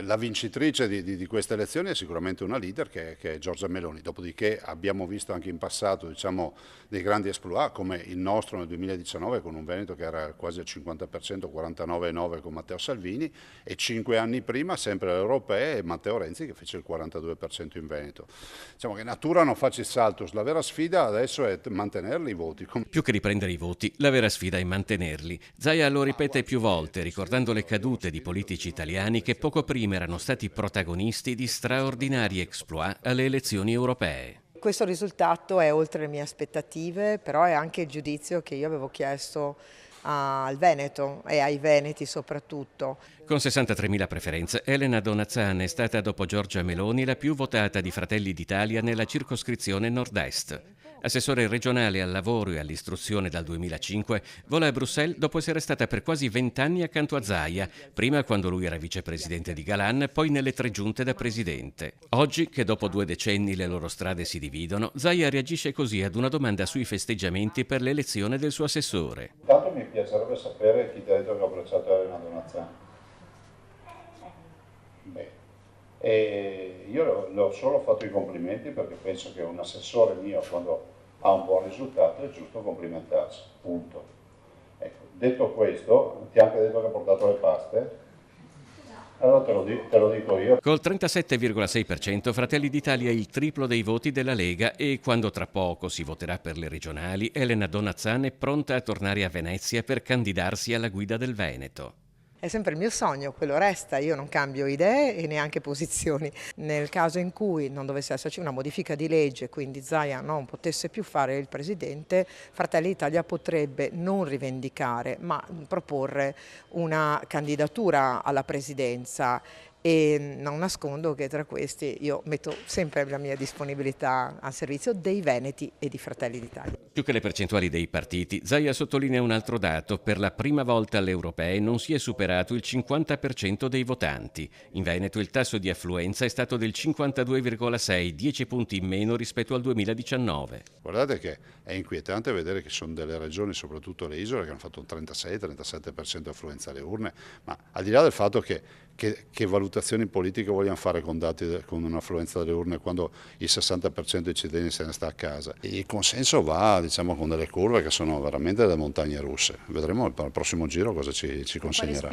La vincitrice di queste elezioni è sicuramente una leader che è Giorgia Meloni, dopodiché abbiamo visto anche in passato dei grandi exploit come il nostro nel 2019 con un Veneto che era quasi al 50%, 49,9% con Matteo Salvini e 5 anni prima sempre alle europee Matteo Renzi che fece il 42% in Veneto. Diciamo che natura non faccia il salto, la vera sfida adesso è mantenerli i voti. Più che riprendere i voti, la vera sfida è mantenerli. Zaia lo ripete più volte, ricordando le cadute di politici italiani che poco prima erano stati protagonisti di straordinari exploit alle elezioni europee. Questo risultato è oltre le mie aspettative, però è anche il giudizio che io avevo chiesto al Veneto e ai veneti soprattutto. Con 63.000 preferenze, Elena Donazzan è stata dopo Giorgia Meloni la più votata di Fratelli d'Italia nella circoscrizione nord-est. Assessore regionale al lavoro e all'istruzione dal 2005, vola a Bruxelles dopo essere stata per quasi 20 anni accanto a Zaia, prima quando lui era vicepresidente di Galan, poi nelle 3 giunte da presidente. Oggi, che dopo 2 decenni le loro strade si dividono, Zaia reagisce così ad una domanda sui festeggiamenti per l'elezione del suo assessore. Intanto mi piacerebbe sapere chi ti ha detto che ho abbracciato Elena Donazzan. Beh, e io le ho solo fatto i complimenti perché penso che un assessore mio quando ha un buon risultato è giusto complimentarsi, punto. Ecco, detto questo, ti ha anche detto che ha portato le paste? Allora te lo dico io. Col 37,6% Fratelli d'Italia è il triplo dei voti della Lega e quando tra poco si voterà per le regionali, Elena Donazzan è pronta a tornare a Venezia per candidarsi alla guida del Veneto. È sempre il mio sogno, quello resta, io non cambio idee e neanche posizioni. Nel caso in cui non dovesse esserci una modifica di legge, quindi Zaia non potesse più fare il presidente, Fratelli d'Italia potrebbe non rivendicare, ma proporre una candidatura alla presidenza e non nascondo che tra questi io metto sempre la mia disponibilità al servizio dei veneti e di Fratelli d'Italia. Più che le percentuali dei partiti, Zaia sottolinea un altro dato. Per la prima volta alle europee non si è superato il 50% dei votanti. In Veneto il tasso di affluenza è stato del 52,6, 10 punti in meno rispetto al 2019. Guardate che è inquietante vedere che sono delle regioni, soprattutto le isole, che hanno fatto un 36-37% affluenza alle urne, ma al di là del fatto che valutazioni politiche vogliamo fare con dati con un'affluenza delle urne quando il 60% dei cittadini se ne sta a casa. Il consenso va, diciamo, con delle curve che sono veramente delle montagne russe. Vedremo al prossimo giro cosa ci consegnerà.